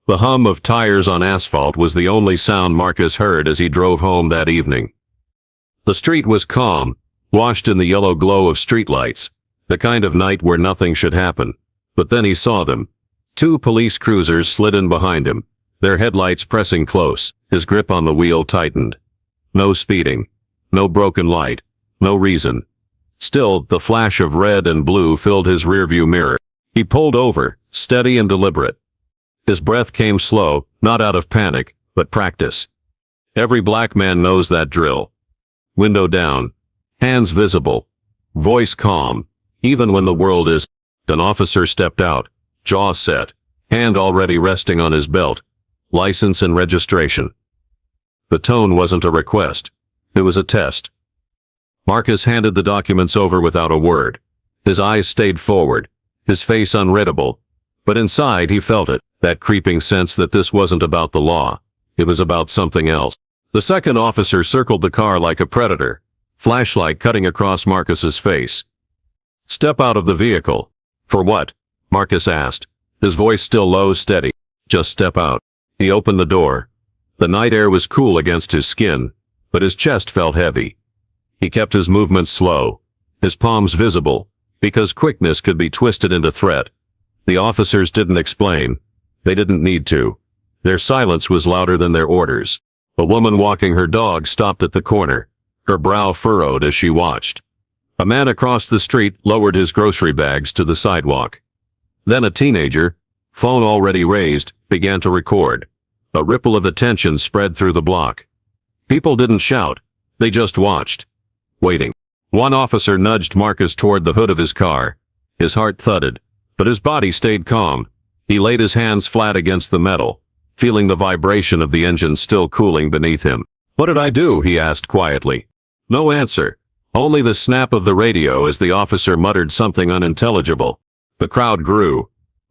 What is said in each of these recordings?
The hum of tires on asphalt was the only sound Marcus heard as he drove home that evening. The street was calm, washed in the yellow glow of streetlights, the kind of night where nothing should happen. But then he saw them. 2 police cruisers slid in behind him, their headlights pressing close. His grip on the wheel tightened. No speeding. No broken light. No reason. Still, the flash of red and blue filled his rearview mirror. He pulled over, steady and deliberate. His breath came slow, not out of panic, but practice. Every black man knows that drill. Window down. Hands visible. Voice calm. Even when the world is. An officer stepped out, jaw set, hand already resting on his belt. License and registration. The tone wasn't a request. It was a test. Marcus handed the documents over without a word. His eyes stayed forward, his face unreadable. But inside he felt it, that creeping sense that this wasn't about the law. It was about something else. The second officer circled the car like a predator, flashlight cutting across Marcus's face. "Step out of the vehicle." "For what?" Marcus asked, his voice still low, steady. "Just step out." He opened the door. The night air was cool against his skin, but his chest felt heavy. He kept his movements slow, his palms visible, because quickness could be twisted into threat. The officers didn't explain. They didn't need to. Their silence was louder than their orders. A woman walking her dog stopped at the corner, her brow furrowed as she watched. A man across the street lowered his grocery bags to the sidewalk. Then a teenager, phone already raised, began to record. A ripple of attention spread through the block. People didn't shout. They just watched. Waiting. One officer nudged Marcus toward the hood of his car. His heart thudded, but his body stayed calm. He laid his hands flat against the metal, feeling the vibration of the engine still cooling beneath him. "What did I do?" he asked quietly. No answer. Only the snap of the radio as the officer muttered something unintelligible. The crowd grew.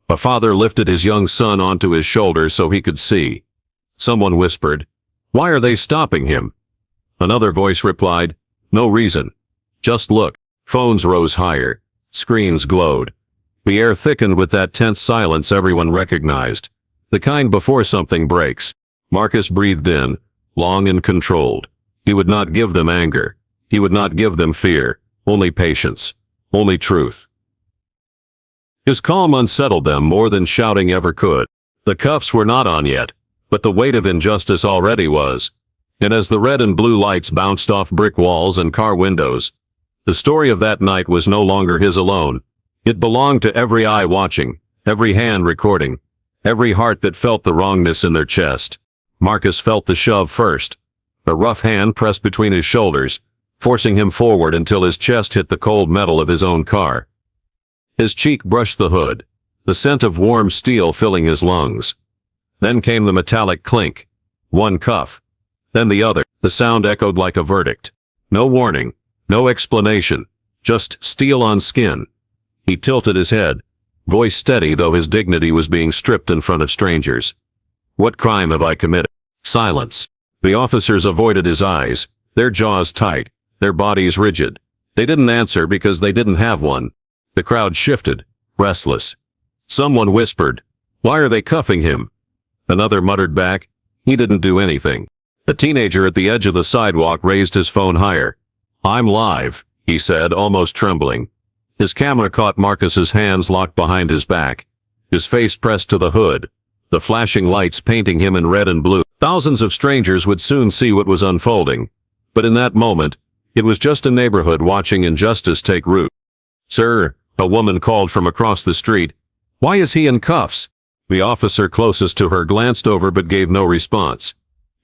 A father lifted his young son onto his shoulder so he could see. Someone whispered, "Why are they stopping him?" Another voice replied, "No reason. Just look." Phones rose higher. Screens glowed. The air thickened with that tense silence everyone recognized. The kind before something breaks. Marcus breathed in, long and controlled. He would not give them anger. He would not give them fear. Only patience. Only truth. His calm unsettled them more than shouting ever could. The cuffs were not on yet, but the weight of injustice already was. And as the red and blue lights bounced off brick walls and car windows, the story of that night was no longer his alone. It belonged to every eye watching, every hand recording, every heart that felt the wrongness in their chest. Marcus felt the shove first. A rough hand pressed between his shoulders, forcing him forward until his chest hit the cold metal of his own car. His cheek brushed the hood, the scent of warm steel filling his lungs. Then came the metallic clink. One cuff. Then the other. The sound echoed like a verdict. No warning. No explanation. Just steel on skin. He tilted his head, voice steady though his dignity was being stripped in front of strangers. "What crime have I committed?" Silence. The officers avoided his eyes, their jaws tight, their bodies rigid. They didn't answer because they didn't have one. The crowd shifted, restless. Someone whispered, "Why are they cuffing him?" Another muttered back, "He didn't do anything." The teenager at the edge of the sidewalk raised his phone higher. "I'm live," he said, almost trembling. His camera caught Marcus's hands locked behind his back, his face pressed to the hood, the flashing lights painting him in red and blue. Thousands of strangers would soon see what was unfolding, but in that moment, it was just a neighborhood watching injustice take root. "Sir," a woman called from across the street, "why is he in cuffs?" The officer closest to her glanced over but gave no response.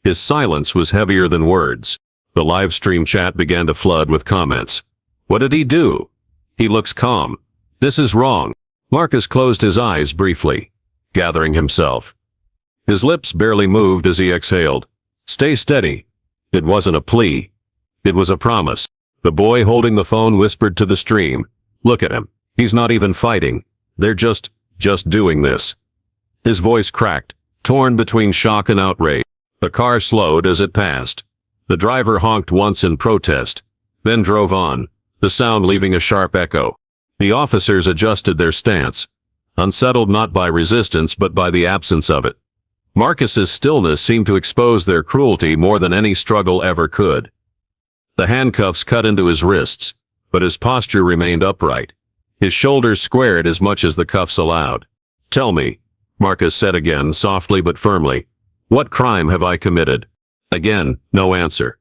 His silence was heavier than words. The live stream chat began to flood with comments. "What did he do? He looks calm. This is wrong." Marcus closed his eyes briefly, gathering himself. His lips barely moved as he exhaled. "Stay steady." It wasn't a plea. It was a promise. The boy holding the phone whispered to the stream, "Look at him. He's not even fighting. They're just doing this." His voice cracked, torn between shock and outrage. The car slowed as it passed. The driver honked once in protest, then drove on, the sound leaving a sharp echo. The officers adjusted their stance, unsettled not by resistance but by the absence of it. Marcus's stillness seemed to expose their cruelty more than any struggle ever could. The handcuffs cut into his wrists, but his posture remained upright. His shoulders squared as much as the cuffs allowed. "Tell me," Marcus said again, softly but firmly, "what crime have I committed?" Again, no answer.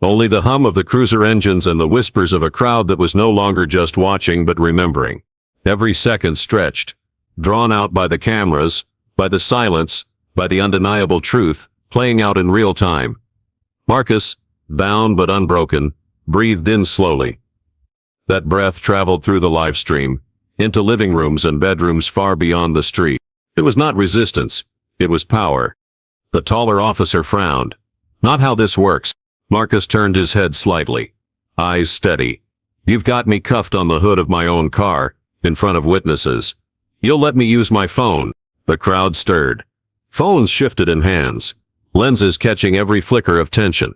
Only the hum of the cruiser engines and the whispers of a crowd that was no longer just watching but remembering. Every second stretched, drawn out by the cameras, by the silence, by the undeniable truth, playing out in real time. Marcus, bound but unbroken, breathed in slowly. That breath traveled through the live stream, into living rooms and bedrooms far beyond the street. It was not resistance, it was power. The taller officer frowned. "Not how this works." Marcus turned his head slightly, eyes steady. "You've got me cuffed on the hood of my own car, in front of witnesses. You'll let me use my phone." The crowd stirred. Phones shifted in hands, lenses catching every flicker of tension.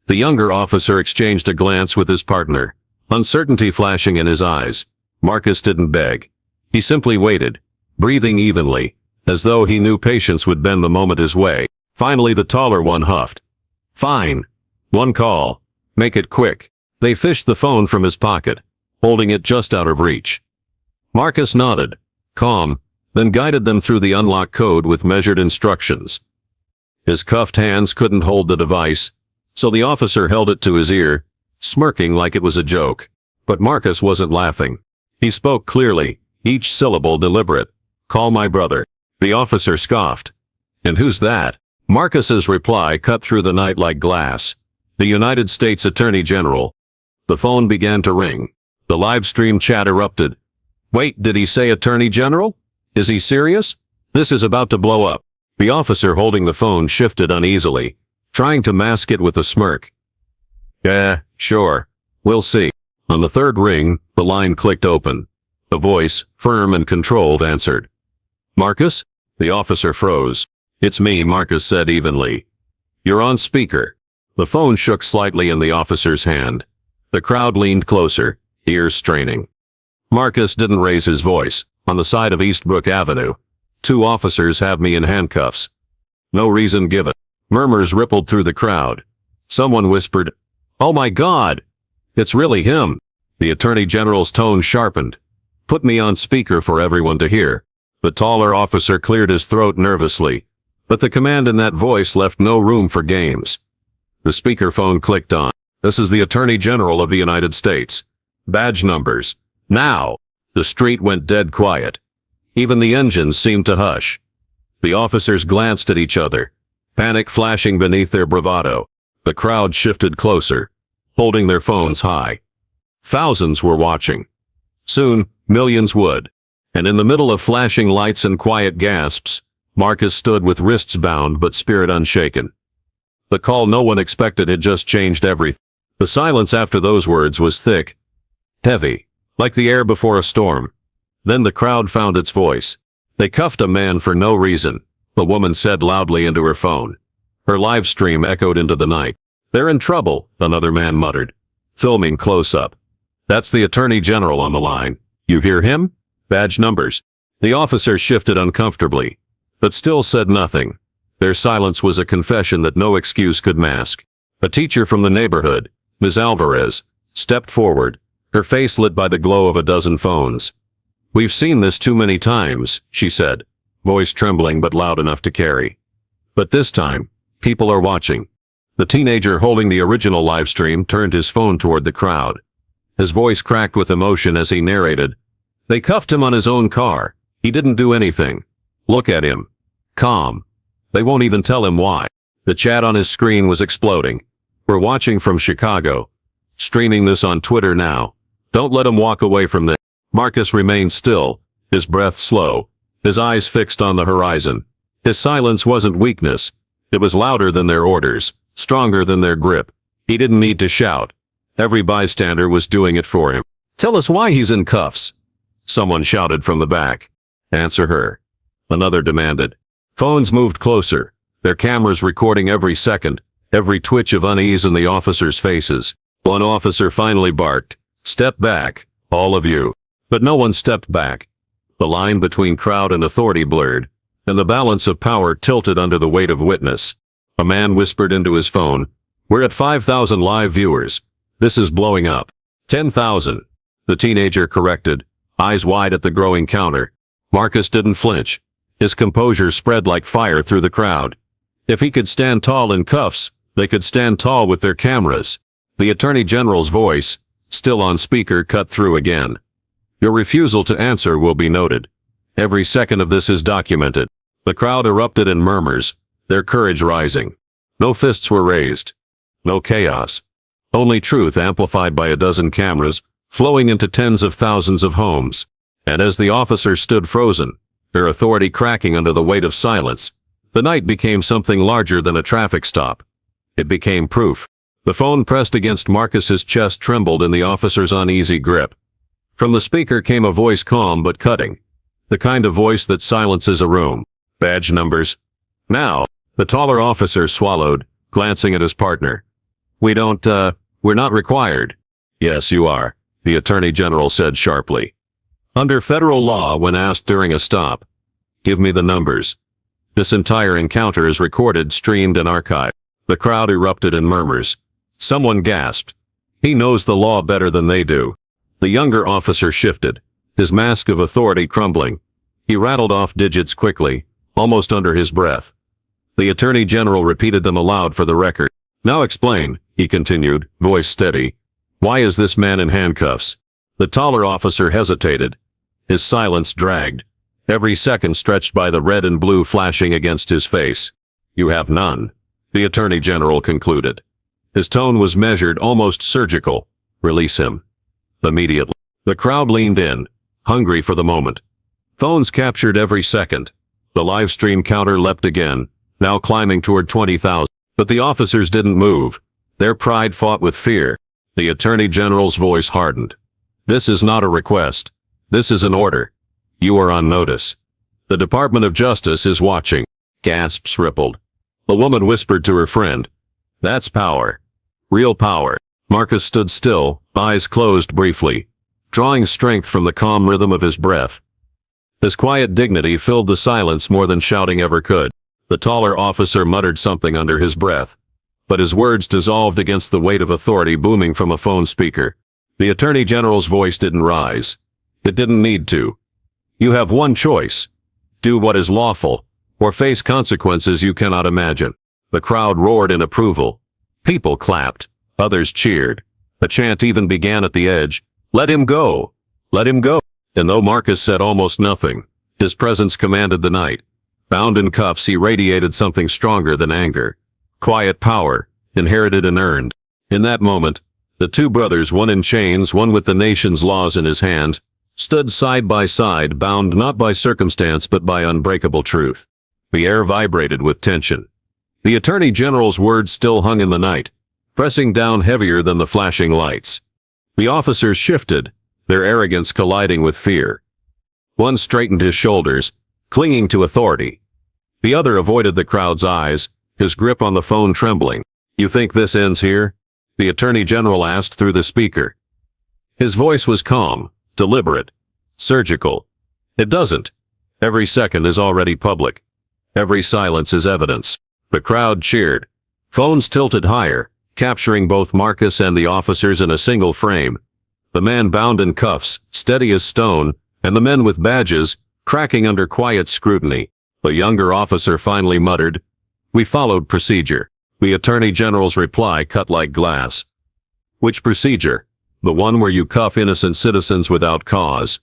The younger officer exchanged a glance with his partner, uncertainty flashing in his eyes. Marcus didn't beg. He simply waited, breathing evenly, as though he knew patience would bend the moment his way. Finally the taller one huffed. "Fine. One call. Make it quick." They fished the phone from his pocket, holding it just out of reach. Marcus nodded, calm, then guided them through the unlock code with measured instructions. His cuffed hands couldn't hold the device, so the officer held it to his ear, smirking like it was a joke. But Marcus wasn't laughing. He spoke clearly, each syllable deliberate. "Call my brother." The officer scoffed. "And who's that?" Marcus's reply cut through the night like glass. "The United States Attorney General." The phone began to ring. The live stream chat erupted. "Wait, did he say Attorney General? Is he serious? This is about to blow up." The officer holding the phone shifted uneasily, trying to mask it with a smirk. "Yeah, sure. We'll see." On the third ring, the line clicked open. A voice, firm and controlled, answered. "Marcus?" The officer froze. "It's me," Marcus said evenly. "You're on speaker." The phone shook slightly in the officer's hand. The crowd leaned closer, ears straining. Marcus didn't raise his voice. "On the side of Eastbrook Avenue. 2 officers have me in handcuffs. No reason given." Murmurs rippled through the crowd. Someone whispered, "Oh my God! It's really him." The Attorney General's tone sharpened. "Put me on speaker for everyone to hear." The taller officer cleared his throat nervously, but the command in that voice left no room for games. The speakerphone clicked on. "This is the Attorney General of the United States. Badge numbers. Now." The street went dead quiet. Even the engines seemed to hush. The officers glanced at each other, panic flashing beneath their bravado. The crowd shifted closer, holding their phones high. Thousands were watching. Soon, millions would. And in the middle of flashing lights and quiet gasps, Marcus stood with wrists bound but spirit unshaken. The call no one expected had just changed everything. The silence after those words was thick, heavy, like the air before a storm. Then the crowd found its voice. "They cuffed a man for no reason," a woman said loudly into her phone. Her live stream echoed into the night. "They're in trouble," another man muttered, filming close up. "That's the Attorney General on the line. You hear him? Badge numbers." The officer shifted uncomfortably, but still said nothing. Their silence was a confession that no excuse could mask. A teacher from the neighborhood, Ms. Alvarez, stepped forward, her face lit by the glow of a dozen phones. "We've seen this too many times," she said, voice trembling but loud enough to carry. "But this time, people are watching." The teenager holding the original live stream turned his phone toward the crowd. His voice cracked with emotion as he narrated. "They cuffed him on his own car. He didn't do anything. Look at him. Calm. They won't even tell him why." The chat on his screen was exploding. "We're watching from Chicago. Streaming this on Twitter now. Don't let him walk away from this." Marcus remained still, his breath slow, his eyes fixed on the horizon. His silence wasn't weakness. It was louder than their orders, stronger than their grip. He didn't need to shout. Every bystander was doing it for him. "Tell us why he's in cuffs." Someone shouted from the back. "Answer her." Another demanded. Phones moved closer, their cameras recording every second, every twitch of unease in the officers' faces. One officer finally barked, "Step back, all of you." But no one stepped back. The line between crowd and authority blurred. and the balance of power tilted under the weight of witness. A man whispered into his phone, "We're at 5,000 live viewers. This is blowing up." 10,000. The teenager corrected, eyes wide at the growing counter. Marcus didn't flinch. His composure spread like fire through the crowd. If he could stand tall in cuffs, they could stand tall with their cameras. The Attorney General's voice, still on speaker, cut through again. "Your refusal to answer will be noted. Every second of this is documented." The crowd erupted in murmurs, their courage rising. No fists were raised. No chaos. Only truth amplified by a dozen cameras, flowing into tens of thousands of homes. And as the officers stood frozen, their authority cracking under the weight of silence, the night became something larger than a traffic stop. It became proof. The phone pressed against Marcus's chest trembled in the officer's uneasy grip. From the speaker came a voice calm but cutting. The kind of voice that silences a room. "Badge numbers." "Now." The taller officer swallowed, glancing at his partner. We're not required." "Yes, you are," the Attorney General said sharply. "Under federal law, when asked during a stop, give me the numbers." This entire encounter is recorded, streamed, and archived. The crowd erupted in murmurs. Someone gasped. "He knows the law better than they do." The younger officer shifted, his mask of authority crumbling. He rattled off digits quickly, almost under his breath. The Attorney General repeated them aloud for the record. "Now explain," he continued, voice steady. "Why is this man in handcuffs?" The taller officer hesitated. His silence dragged, every second stretched by the red and blue flashing against his face. "You have none," the Attorney General concluded. His tone was measured, almost surgical. "Release him." Immediately. The crowd leaned in, hungry for the moment. Phones captured every second. The live stream counter leapt again, now climbing toward 20,000. But the officers didn't move. Their pride fought with fear. The Attorney General's voice hardened. "This is not a request. This is an order. You are on notice. The Department of Justice is watching." Gasps rippled. The woman whispered to her friend, "That's power. Real power." Marcus stood still, eyes closed briefly, drawing strength from the calm rhythm of his breath. His quiet dignity filled the silence more than shouting ever could. The taller officer muttered something under his breath, but his words dissolved against the weight of authority booming from a phone speaker. The Attorney General's voice didn't rise. It didn't need to. "You have one choice. Do what is lawful, or face consequences you cannot imagine." The crowd roared in approval. People clapped. Others cheered. A chant even began at the edge. "Let him go! Let him go!" And though Marcus said almost nothing, his presence commanded the night. Bound in cuffs, he radiated something stronger than anger. Quiet power, inherited and earned. In that moment, the two brothers, one in chains, one with the nation's laws in his hand, stood side by side, bound not by circumstance but by unbreakable truth. The air vibrated with tension. The Attorney General's words still hung in the night, pressing down heavier than the flashing lights. The officers shifted, their arrogance colliding with fear. One straightened his shoulders, clinging to authority. The other avoided the crowd's eyes, his grip on the phone trembling. "You think this ends here?" the Attorney General asked through the speaker. His voice was calm, deliberate, surgical. "It doesn't. Every second is already public. Every silence is evidence." The crowd cheered. Phones tilted higher, capturing both Marcus and the officers in a single frame. The man bound in cuffs, steady as stone, and the men with badges, cracking under quiet scrutiny. The younger officer finally muttered, "We followed procedure." The Attorney General's reply cut like glass. "Which procedure? The one where you cuff innocent citizens without cause?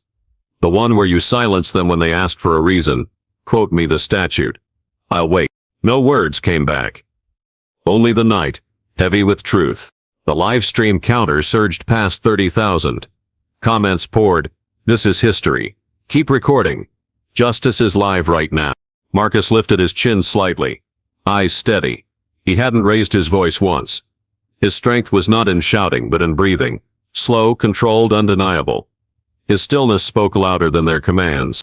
The one where you silence them when they ask for a reason? Quote me the statute." "I'll wait." No words came back. Only the night, heavy with truth. The live stream counter surged past 30,000. Comments poured. "This is history. Keep recording. Justice is live right now." Marcus lifted his chin slightly, eyes steady. He hadn't raised his voice once. His strength was not in shouting but in breathing, slow, controlled, undeniable. His stillness spoke louder than their commands.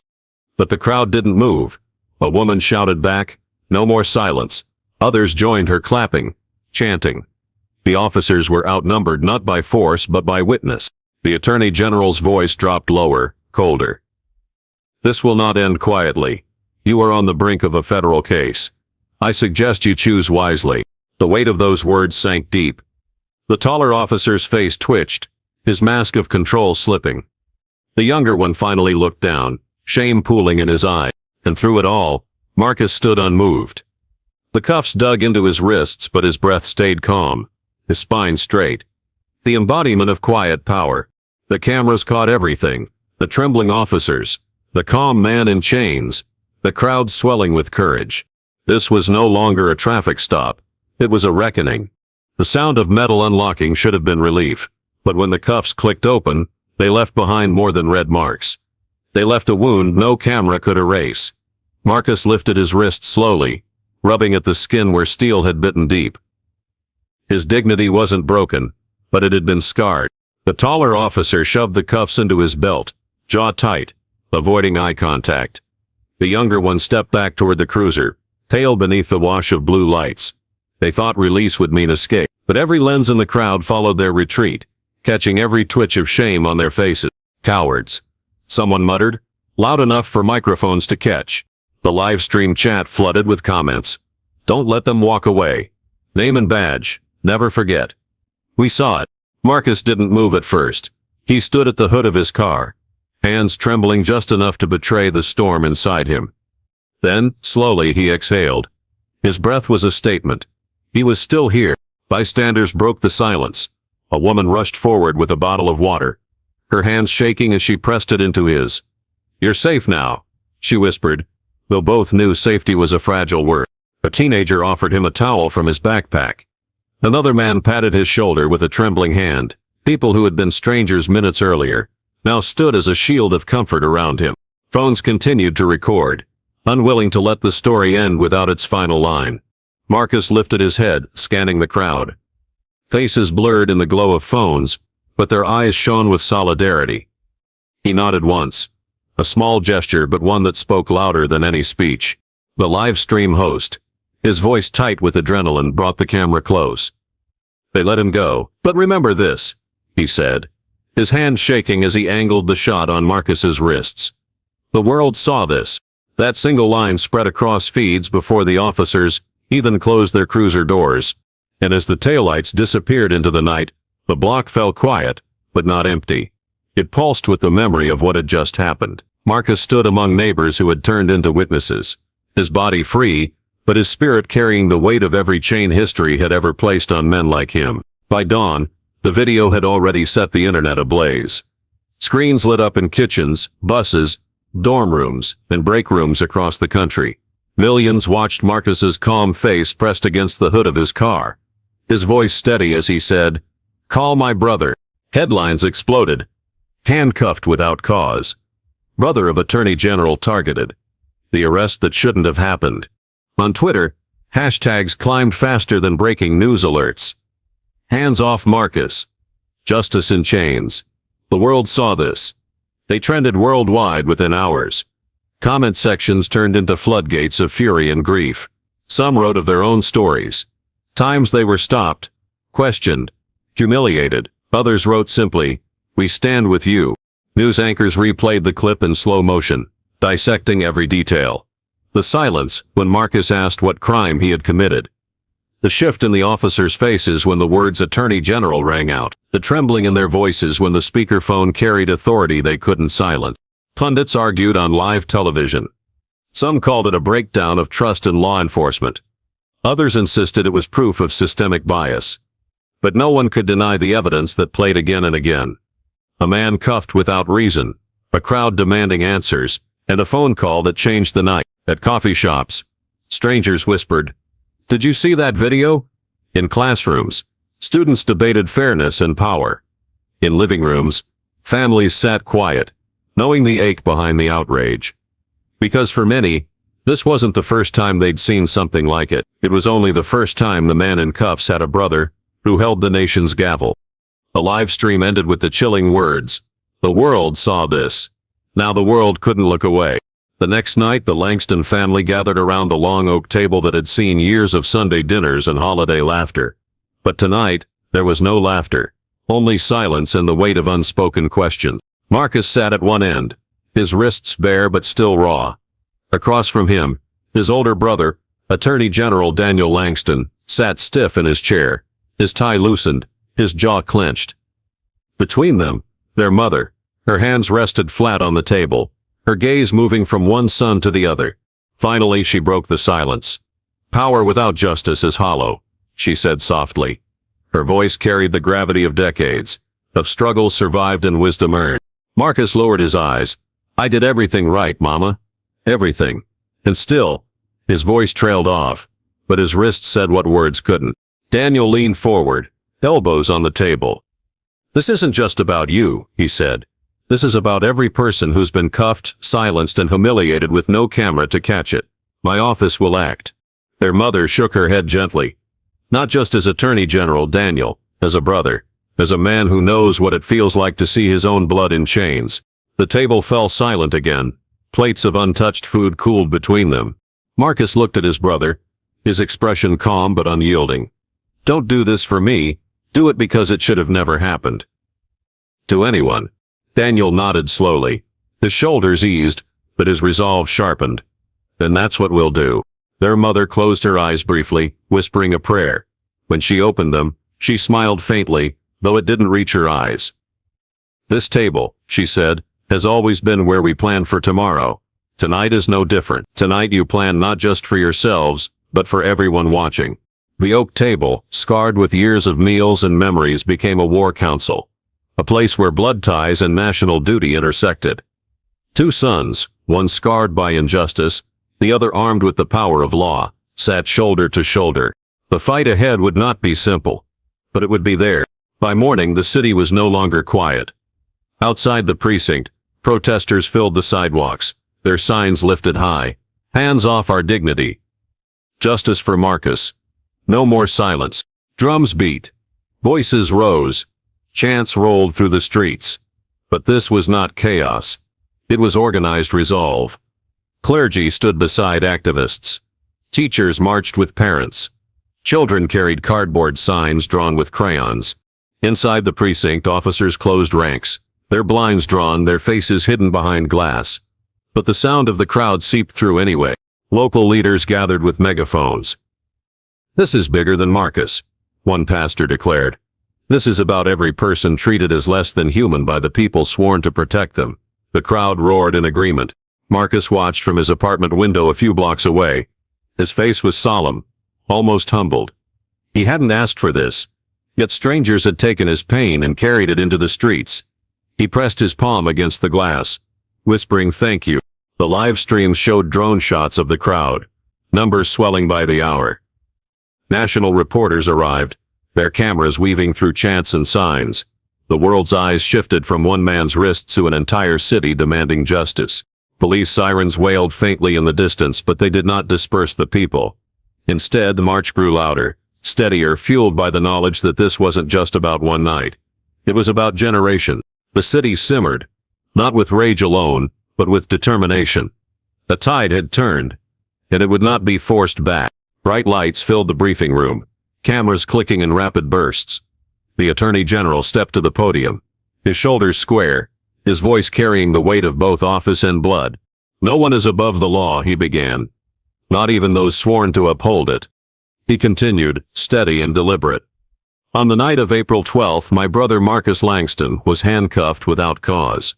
But the crowd didn't move. A woman shouted back, "No more silence." Others joined her, clapping, chanting. The officers were outnumbered not by force but by witness. The Attorney General's voice dropped lower, colder. "This will not end quietly. You are on the brink of a federal case. I suggest you choose wisely." The weight of those words sank deep. The taller officer's face twitched, his mask of control slipping. The younger one finally looked down, shame pooling in his eye, and through it all, Marcus stood unmoved. The cuffs dug into his wrists, but his breath stayed calm, his spine straight. The embodiment of quiet power. The cameras caught everything, the trembling officers, the calm man in chains, the crowd swelling with courage. This was no longer a traffic stop. It was a reckoning. The sound of metal unlocking should have been relief, but when the cuffs clicked open, they left behind more than red marks. They left a wound no camera could erase. Marcus lifted his wrist slowly, rubbing at the skin where steel had bitten deep. His dignity wasn't broken, but it had been scarred. The taller officer shoved the cuffs into his belt, jaw tight, avoiding eye contact. The younger one stepped back toward the cruiser, tail beneath the wash of blue lights. They thought release would mean escape, but every lens in the crowd followed their retreat, catching every twitch of shame on their faces. "Cowards," someone muttered, loud enough for microphones to catch. The live stream chat flooded with comments. "Don't let them walk away. Name and badge. Never forget." "We saw it." Marcus didn't move at first. He stood at the hood of his car, hands trembling just enough to betray the storm inside him. Then, slowly, he exhaled. His breath was a statement. He was still here. Bystanders broke the silence. A woman rushed forward with a bottle of water, her hands shaking as she pressed it into his. "You're safe now," she whispered, though both knew safety was a fragile word. A teenager offered him a towel from his backpack. Another man patted his shoulder with a trembling hand. People who had been strangers minutes earlier now stood as a shield of comfort around him. Phones continued to record, unwilling to let the story end without its final line. Marcus lifted his head, scanning the crowd. Faces blurred in the glow of phones, but their eyes shone with solidarity. He nodded once. A small gesture, but one that spoke louder than any speech. The live stream host, his voice tight with adrenaline, brought the camera close. "They let him go, but remember this," he said, his hand shaking as he angled the shot on Marcus's wrists. "The world saw this." That single line spread across feeds before the officers even closed their cruiser doors, and as the taillights disappeared into the night, the block fell quiet, but not empty. It pulsed with the memory of what had just happened. Marcus stood among neighbors who had turned into witnesses, his body free, but his spirit carrying the weight of every chain history had ever placed on men like him. By dawn, the video had already set the internet ablaze. Screens lit up in kitchens, buses, dorm rooms, and break rooms across the country. Millions watched Marcus's calm face pressed against the hood of his car, his voice steady as he said, "Call my brother." Headlines exploded. "Handcuffed without cause. Brother of Attorney General targeted. The arrest that shouldn't have happened." On Twitter, hashtags climbed faster than breaking news alerts. "Hands off Marcus." "Justice in chains." The world saw this. They trended worldwide within hours. Comment sections turned into floodgates of fury and grief. Some wrote of their own stories. Times they were stopped, questioned, humiliated. Others wrote simply, "We stand with you." News anchors replayed the clip in slow motion, dissecting every detail. The silence when Marcus asked what crime he had committed. The shift in the officers' faces when the words Attorney General rang out. The trembling in their voices when the speakerphone carried authority they couldn't silence. Pundits argued on live television. Some called it a breakdown of trust in law enforcement. Others insisted it was proof of systemic bias. But no one could deny the evidence that played again and again. A man cuffed without reason, a crowd demanding answers, and a phone call that changed the night. At coffee shops, strangers whispered, "Did you see that video?" In classrooms, students debated fairness and power. In living rooms, families sat quiet, knowing the ache behind the outrage. Because for many, this wasn't the first time they'd seen something like it. It was only the first time the man in cuffs had a brother who held the nation's gavel. The live stream ended with the chilling words, "The world saw this." Now the world couldn't look away. The next night, the Langston family gathered around the long oak table that had seen years of Sunday dinners and holiday laughter. But tonight, there was no laughter, only silence and the weight of unspoken questions. Marcus sat at one end, his wrists bare but still raw. Across from him, his older brother, Attorney General Daniel Langston, sat stiff in his chair, his tie loosened, his jaw clenched. Between them, their mother, her hands rested flat on the table, her gaze moving from one son to the other. Finally, she broke the silence. "Power without justice is hollow," she said softly. Her voice carried the gravity of decades, of struggle survived and wisdom earned. Marcus lowered his eyes. "I did everything right, Mama. Everything." And still, his voice trailed off, but his wrists said what words couldn't. Daniel leaned forward, elbows on the table. "This isn't just about you," he said. "This is about every person who's been cuffed, silenced, and humiliated with no camera to catch it. My office will act." Their mother shook her head gently. "Not just as Attorney General, Daniel, as a brother, as a man who knows what it feels like to see his own blood in chains." The table fell silent again. Plates of untouched food cooled between them. Marcus looked at his brother, his expression calm but unyielding. "Don't do this for me. Do it because it should have never happened." "To anyone." Daniel nodded slowly. His shoulders eased, but his resolve sharpened. "Then that's what we'll do." Their mother closed her eyes briefly, whispering a prayer. When she opened them, she smiled faintly, though it didn't reach her eyes. "This table," she said, "has always been where we plan for tomorrow. Tonight is no different. Tonight you plan not just for yourselves, but for everyone watching." The oak table, scarred with years of meals and memories, became a war council, a place where blood ties and national duty intersected. Two sons, one scarred by injustice, the other armed with the power of law, sat shoulder to shoulder. The fight ahead would not be simple, but it would be there. By morning, the city was no longer quiet. Outside the precinct, protesters filled the sidewalks, their signs lifted high. "Hands off our dignity. Justice for Marcus." No more silence. Drums beat. Voices rose. Chants rolled through the streets. But this was not chaos. It was organized resolve. Clergy stood beside activists. Teachers marched with parents. Children carried cardboard signs drawn with crayons. Inside the precinct, officers closed ranks, their blinds drawn, their faces hidden behind glass. But the sound of the crowd seeped through anyway. Local leaders gathered with megaphones. "This is bigger than Marcus," one pastor declared. "This is about every person treated as less than human by the people sworn to protect them." The crowd roared in agreement. Marcus watched from his apartment window a few blocks away. His face was solemn, almost humbled. He hadn't asked for this, yet strangers had taken his pain and carried it into the streets. He pressed his palm against the glass, whispering thank you. The live streams showed drone shots of the crowd, numbers swelling by the hour. National reporters arrived, their cameras weaving through chants and signs. The world's eyes shifted from one man's wrist to an entire city demanding justice. Police sirens wailed faintly in the distance, but they did not disperse the people. Instead, the march grew louder, steadier, fueled by the knowledge that this wasn't just about one night. It was about generations. The city simmered, not with rage alone, but with determination. The tide had turned, and it would not be forced back. Bright lights filled the briefing room, cameras clicking in rapid bursts. The Attorney General stepped to the podium, his shoulders square, his voice carrying the weight of both office and blood. "No one is above the law," he began. "Not even those sworn to uphold it." He continued, steady and deliberate. "On the night of April 12th, my brother Marcus Langston was handcuffed without cause.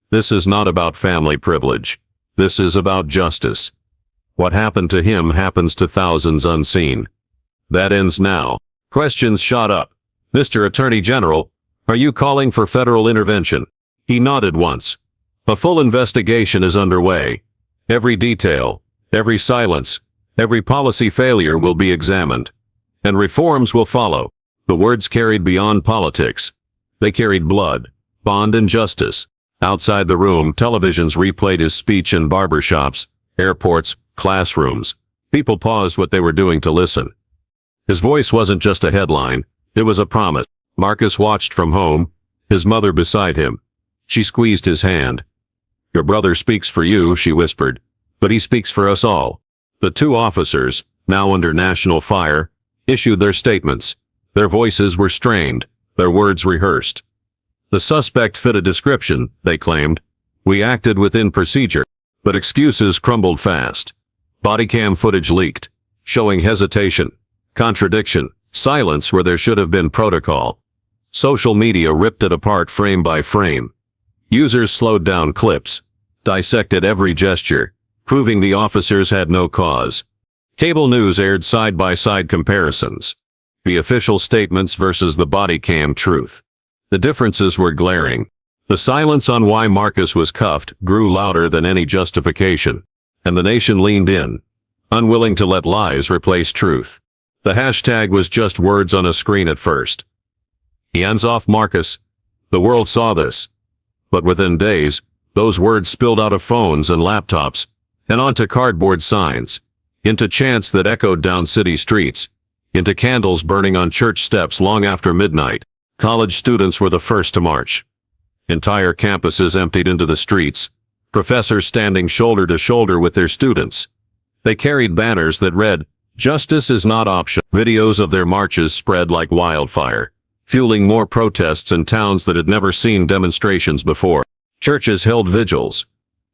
This is not about family privilege. This is about justice. What happened to him happens to thousands unseen. That ends now." Questions shot up. "Mr. Attorney General, are you calling for federal intervention?" He nodded once. "A full investigation is underway. Every detail, every silence, every policy failure will be examined. And reforms will follow." The words carried beyond politics. They carried blood, bond, and justice. Outside the room, televisions replayed his speech in barbershops, airports, classrooms. People paused what they were doing to listen. His voice wasn't just a headline, it was a promise. Marcus watched from home, his mother beside him. She squeezed his hand. "Your brother speaks for you," she whispered, "but he speaks for us all." The two officers, now under national fire, issued their statements. Their voices were strained, their words rehearsed. "The suspect fit a description," they claimed. "We acted within procedure." But excuses crumbled fast. Body cam footage leaked, showing hesitation, contradiction, silence where there should have been protocol. Social media ripped it apart frame by frame. Users slowed down clips, dissected every gesture, proving the officers had no cause. Cable news aired side-by-side comparisons. The official statements versus the body cam truth. The differences were glaring. The silence on why Marcus was cuffed grew louder than any justification, and the nation leaned in, unwilling to let lies replace truth. The hashtag was just words on a screen at first. "Hands off Marcus." The world saw this. But within days, those words spilled out of phones and laptops, and onto cardboard signs, into chants that echoed down city streets, into candles burning on church steps long after midnight. College students were the first to march. Entire campuses emptied into the streets, professors standing shoulder to shoulder with their students. They carried banners that read, "Justice is not optional." Videos of their marches spread like wildfire, fueling more protests in towns that had never seen demonstrations before. Churches held vigils.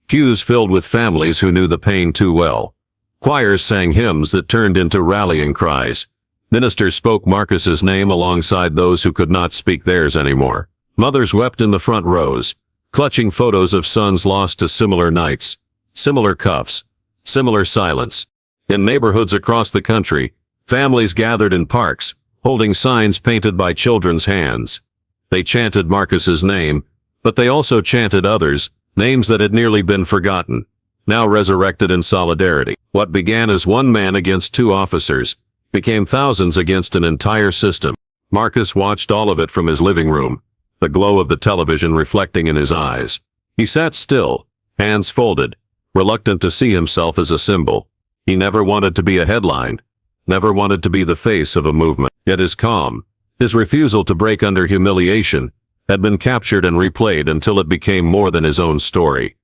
Pews filled with families who knew the pain too well. Choirs sang hymns that turned into rallying cries. Ministers spoke Marcus's name alongside those who could not speak theirs anymore. Mothers wept in the front rows, clutching photos of sons lost to similar nights, similar cuffs, similar silence. In neighborhoods across the country, families gathered in parks, holding signs painted by children's hands. They chanted Marcus's name, but they also chanted others, names that had nearly been forgotten, now resurrected in solidarity. What began as one man against two officers became thousands against an entire system. Marcus watched all of it from his living room, the glow of the television reflecting in his eyes. He sat still, hands folded, reluctant to see himself as a symbol. He never wanted to be a headline, never wanted to be the face of a movement. Yet his calm, his refusal to break under humiliation, had been captured and replayed until it became more than his own story.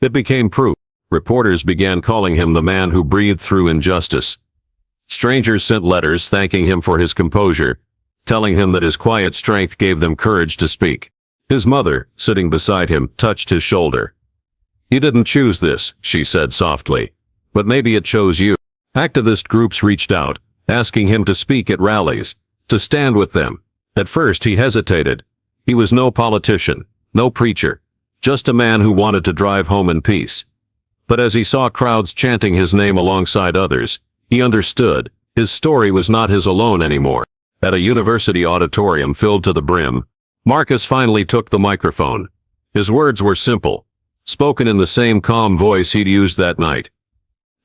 It became proof. Reporters began calling him the man who breathed through injustice. Strangers sent letters thanking him for his composure, telling him that his quiet strength gave them courage to speak. His mother, sitting beside him, touched his shoulder. "You didn't choose this," she said softly, "but maybe it chose you." Activist groups reached out, asking him to speak at rallies, to stand with them. At first he hesitated. He was no politician, no preacher, just a man who wanted to drive home in peace. But as he saw crowds chanting his name alongside others, he understood. His story was not his alone anymore. At a university auditorium filled to the brim, Marcus finally took the microphone. His words were simple, spoken in the same calm voice he'd used that night.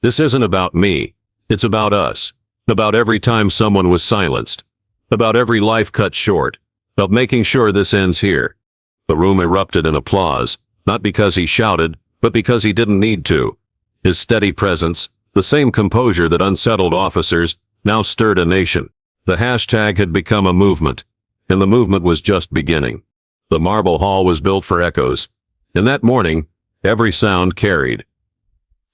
"This isn't about me. It's about us. About every time someone was silenced. About every life cut short. About making sure this ends here." The room erupted in applause, not because he shouted, but because he didn't need to. His steady presence, the same composure that unsettled officers, now stirred a nation. The hashtag had become a movement, and the movement was just beginning. The marble hall was built for echoes. And that morning, every sound carried.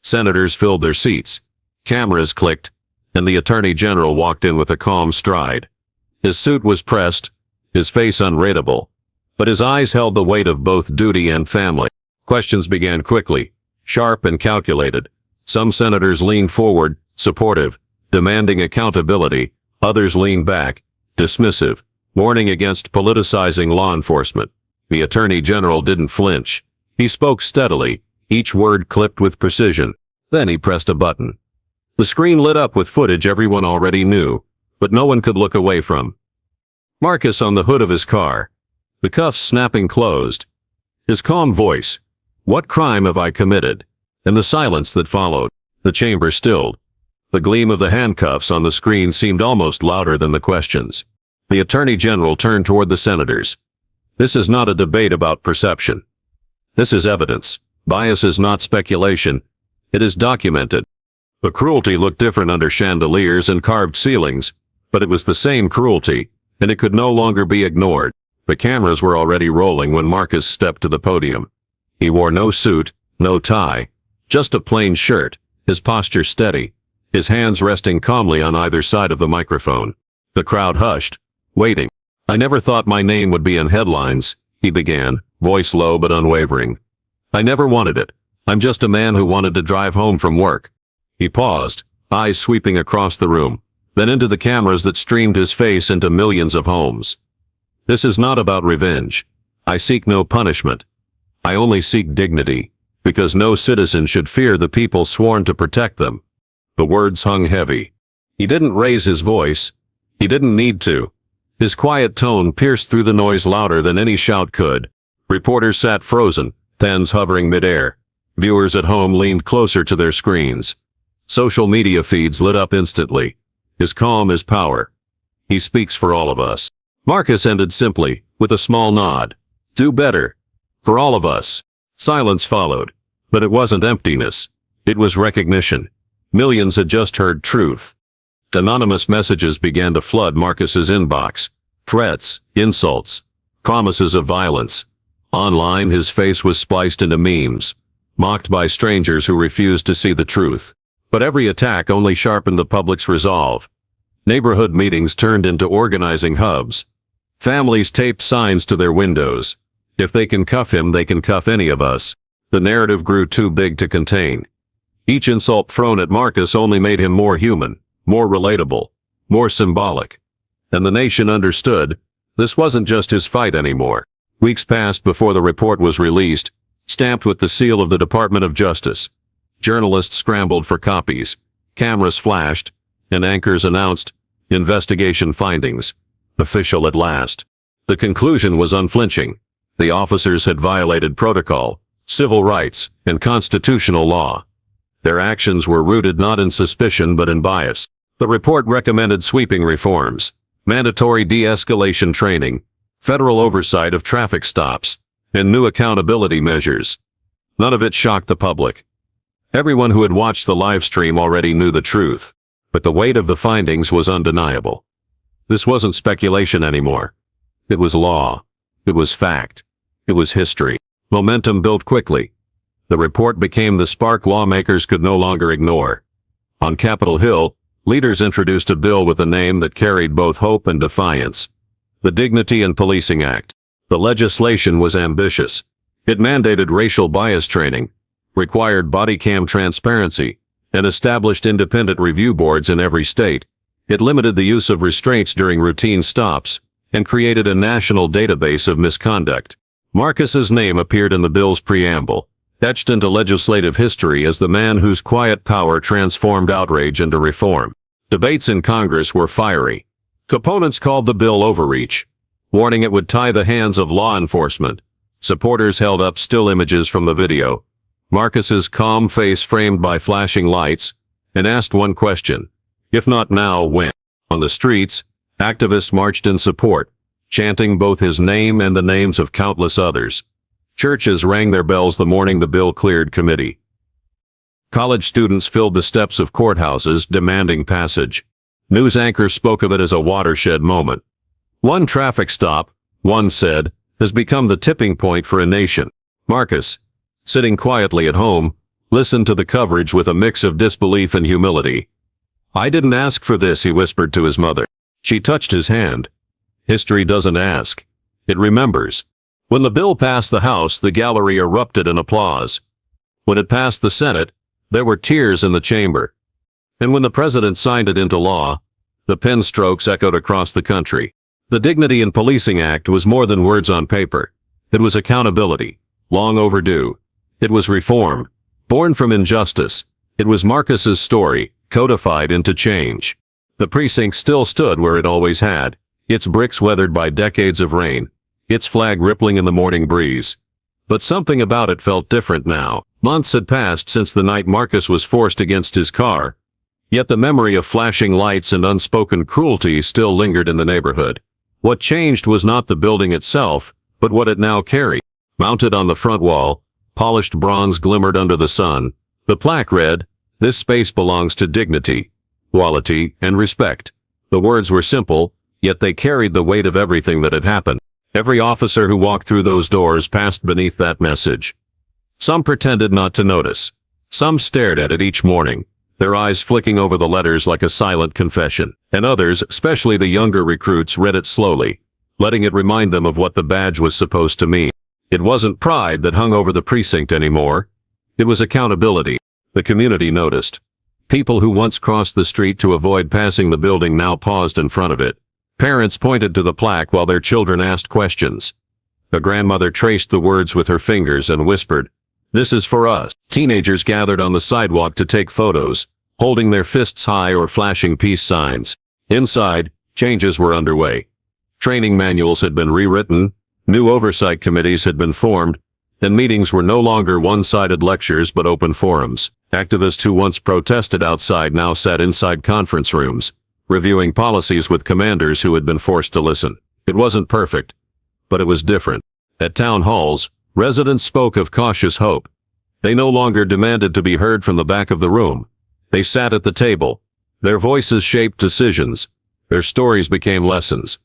Senators filled their seats. Cameras clicked, and the Attorney General walked in with a calm stride. His suit was pressed, his face unreadable, but his eyes held the weight of both duty and family. Questions began quickly, sharp and calculated. Some senators leaned forward, supportive, demanding accountability. Others leaned back, dismissive, warning against politicizing law enforcement. The Attorney General didn't flinch. He spoke steadily, each word clipped with precision. Then he pressed a button. The screen lit up with footage everyone already knew, but no one could look away from. Marcus on the hood of his car, the cuffs snapping closed. His calm voice, "What crime have I committed?" And the silence that followed. The chamber stilled. The gleam of the handcuffs on the screen seemed almost louder than the questions. The Attorney General turned toward the senators. "This is not a debate about perception. This is evidence. Bias is not speculation. It is documented." The cruelty looked different under chandeliers and carved ceilings, but it was the same cruelty, and it could no longer be ignored. The cameras were already rolling when Marcus stepped to the podium. He wore no suit, no tie, just a plain shirt, his posture steady, his hands resting calmly on either side of the microphone. The crowd hushed, waiting. "I never thought my name would be in headlines," he began, voice low but unwavering. "I never wanted it. I'm just a man who wanted to drive home from work." He paused, eyes sweeping across the room, then into the cameras that streamed his face into millions of homes. "This is not about revenge. I seek no punishment. I only seek dignity, because no citizen should fear the people sworn to protect them." The words hung heavy. He didn't raise his voice. He didn't need to. His quiet tone pierced through the noise louder than any shout could. Reporters sat frozen, pens hovering midair. Viewers at home leaned closer to their screens. Social media feeds lit up instantly. His calm is power. He speaks for all of us. Marcus ended simply, with a small nod. "Do better. For all of us." Silence followed. But it wasn't emptiness. It was recognition. Millions had just heard truth. Anonymous messages began to flood Marcus's inbox. Threats, insults, promises of violence. Online, his face was spliced into memes, mocked by strangers who refused to see the truth. But every attack only sharpened the public's resolve. Neighborhood meetings turned into organizing hubs. Families taped signs to their windows. "If they can cuff him, they can cuff any of us." The narrative grew too big to contain. Each insult thrown at Marcus only made him more human, more relatable, more symbolic. And the nation understood, this wasn't just his fight anymore. Weeks passed before the report was released, stamped with the seal of the Department of Justice. Journalists scrambled for copies. Cameras flashed, and anchors announced, "Investigation findings. Official at last." The conclusion was unflinching. The officers had violated protocol, civil rights, and constitutional law. Their actions were rooted not in suspicion but in bias. The report recommended sweeping reforms, mandatory de-escalation training, federal oversight of traffic stops, and new accountability measures. None of it shocked the public. Everyone who had watched the live stream already knew the truth, but the weight of the findings was undeniable. This wasn't speculation anymore. It was law. It was fact. It was history. Momentum built quickly. The report became the spark lawmakers could no longer ignore. On Capitol Hill, leaders introduced a bill with a name that carried both hope and defiance: the Dignity in Policing Act. The legislation was ambitious. It mandated racial bias training, required body cam transparency, and established independent review boards in every state. It limited the use of restraints during routine stops, and created a national database of misconduct. Marcus's name appeared in the bill's preamble, etched into legislative history as the man whose quiet power transformed outrage into reform. Debates in Congress were fiery. Opponents called the bill overreach, warning it would tie the hands of law enforcement. Supporters held up still images from the video, Marcus's calm face framed by flashing lights, and asked one question: if not now, when? On the streets, activists marched in support, chanting both his name and the names of countless others. Churches rang their bells the morning the bill cleared committee. College students filled the steps of courthouses demanding passage. News anchors spoke of it as a watershed moment. One traffic stop, one said, has become the tipping point for a nation. Marcus, sitting quietly at home, listened to the coverage with a mix of disbelief and humility. "I didn't ask for this," he whispered to his mother. She touched his hand. History doesn't ask. It remembers. When the bill passed the House, the gallery erupted in applause. When it passed the Senate, there were tears in the chamber. And when the president signed it into law, the pen strokes echoed across the country. The Dignity in Policing Act was more than words on paper. It was accountability, long overdue. It was reform, born from injustice. It was Marcus's story, codified into change. The precinct still stood where it always had, its bricks weathered by decades of rain, its flag rippling in the morning breeze. But something about it felt different now. Months had passed since the night Marcus was forced against his car, yet the memory of flashing lights and unspoken cruelty still lingered in the neighborhood. What changed was not the building itself, but what it now carried. Mounted on the front wall, polished bronze glimmered under the sun. The plaque read, "This space belongs to dignity, quality, and respect." The words were simple, yet they carried the weight of everything that had happened. Every officer who walked through those doors passed beneath that message. Some pretended not to notice. Some stared at it each morning, their eyes flicking over the letters like a silent confession. And others, especially the younger recruits, read it slowly, letting it remind them of what the badge was supposed to mean. It wasn't pride that hung over the precinct anymore. It was accountability. The community noticed. People who once crossed the street to avoid passing the building now paused in front of it. Parents pointed to the plaque while their children asked questions. A grandmother traced the words with her fingers and whispered, "This is for us." Teenagers gathered on the sidewalk to take photos, holding their fists high or flashing peace signs. Inside, changes were underway. Training manuals had been rewritten, new oversight committees had been formed, and meetings were no longer one-sided lectures but open forums. Activists who once protested outside now sat inside conference rooms, reviewing policies with commanders who had been forced to listen. It wasn't perfect, but it was different. At town halls, residents spoke of cautious hope. They no longer demanded to be heard from the back of the room. They sat at the table. Their voices shaped decisions. Their stories became lessons.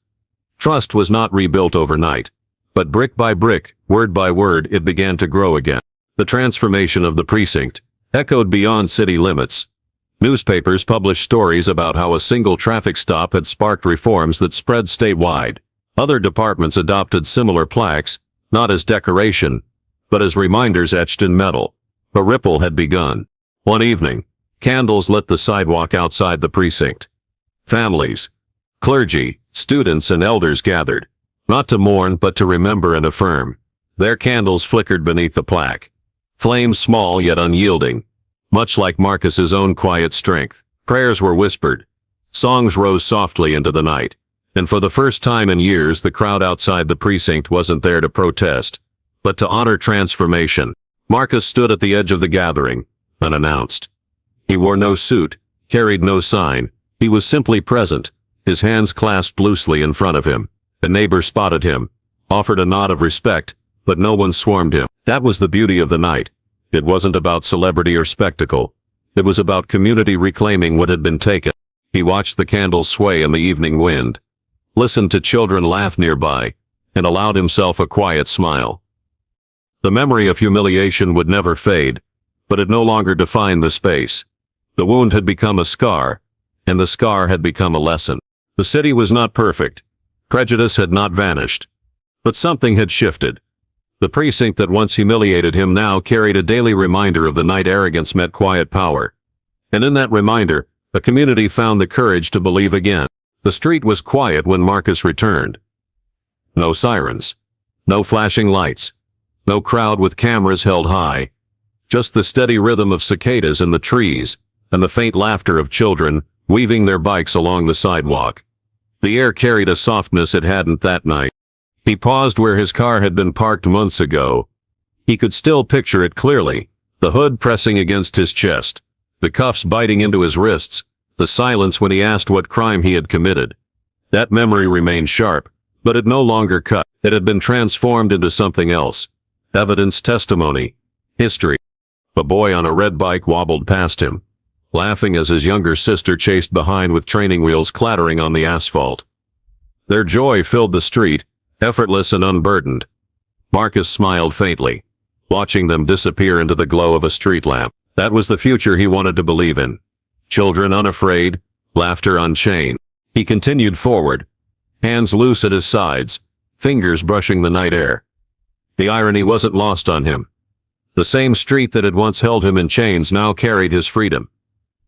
Trust was not rebuilt overnight, but brick by brick, word by word, it began to grow again. The transformation of the precinct echoed beyond city limits. Newspapers published stories about how a single traffic stop had sparked reforms that spread statewide. Other departments adopted similar plaques, not as decoration, but as reminders etched in metal. A ripple had begun. One evening, candles lit the sidewalk outside the precinct. Families, clergy, students, and elders gathered, not to mourn but to remember and affirm. Their candles flickered beneath the plaque, flames small yet unyielding, much like Marcus's own quiet strength. Prayers were whispered. Songs rose softly into the night, and for the first time in years the crowd outside the precinct wasn't there to protest, but to honor transformation. Marcus stood at the edge of the gathering, unannounced. He wore no suit, carried no sign. He was simply present, his hands clasped loosely in front of him. A neighbor spotted him, offered a nod of respect, but no one swarmed him. That was the beauty of the night. It wasn't about celebrity or spectacle. It was about community reclaiming what had been taken. He watched the candles sway in the evening wind, listened to children laugh nearby, and allowed himself a quiet smile. The memory of humiliation would never fade, but it no longer defined the space. The wound had become a scar, and the scar had become a lesson. The city was not perfect. Prejudice had not vanished. But something had shifted. The precinct that once humiliated him now carried a daily reminder of the night arrogance met quiet power. And in that reminder, the community found the courage to believe again. The street was quiet when Marcus returned. No sirens. No flashing lights. No crowd with cameras held high. Just the steady rhythm of cicadas in the trees, and the faint laughter of children weaving their bikes along the sidewalk. The air carried a softness it hadn't that night. He paused where his car had been parked months ago. He could still picture it clearly, the hood pressing against his chest, the cuffs biting into his wrists, the silence when he asked what crime he had committed. That memory remained sharp, but it no longer cut. It had been transformed into something else. Evidence, testimony, history. A boy on a red bike wobbled past him, laughing as his younger sister chased behind with training wheels clattering on the asphalt. Their joy filled the street, effortless and unburdened. Marcus smiled faintly, watching them disappear into the glow of a street lamp. That was the future he wanted to believe in. Children unafraid, laughter unchained. He continued forward, hands loose at his sides, fingers brushing the night air. The irony wasn't lost on him. The same street that had once held him in chains now carried his freedom.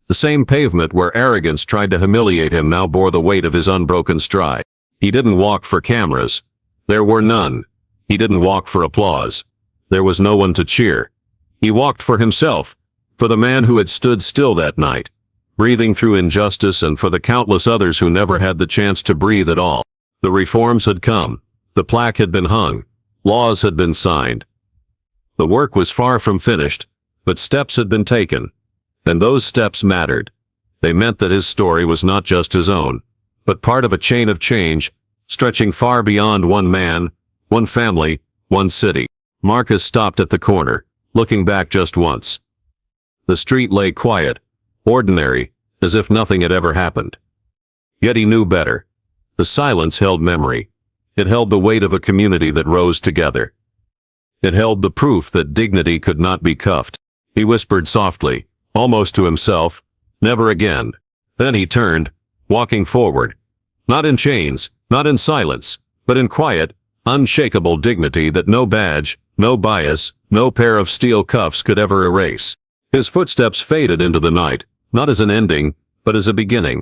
The same pavement where arrogance tried to humiliate him now bore the weight of his unbroken stride. He didn't walk for cameras. There were none. He didn't walk for applause. There was no one to cheer. He walked for himself, for the man who had stood still that night, breathing through injustice, and for the countless others who never had the chance to breathe at all. The reforms had come. The plaque had been hung. Laws had been signed. The work was far from finished, but steps had been taken. And those steps mattered. They meant that his story was not just his own, but part of a chain of change, stretching far beyond one man, one family, one city. Marcus stopped at the corner, looking back just once. The street lay quiet, ordinary, as if nothing had ever happened. Yet he knew better. The silence held memory. It held the weight of a community that rose together. It held the proof that dignity could not be cuffed. He whispered softly, almost to himself, "Never again." Then he turned, walking forward. Not in chains, not in silence, but in quiet, unshakable dignity that no badge, no bias, no pair of steel cuffs could ever erase. His footsteps faded into the night, not as an ending, but as a beginning.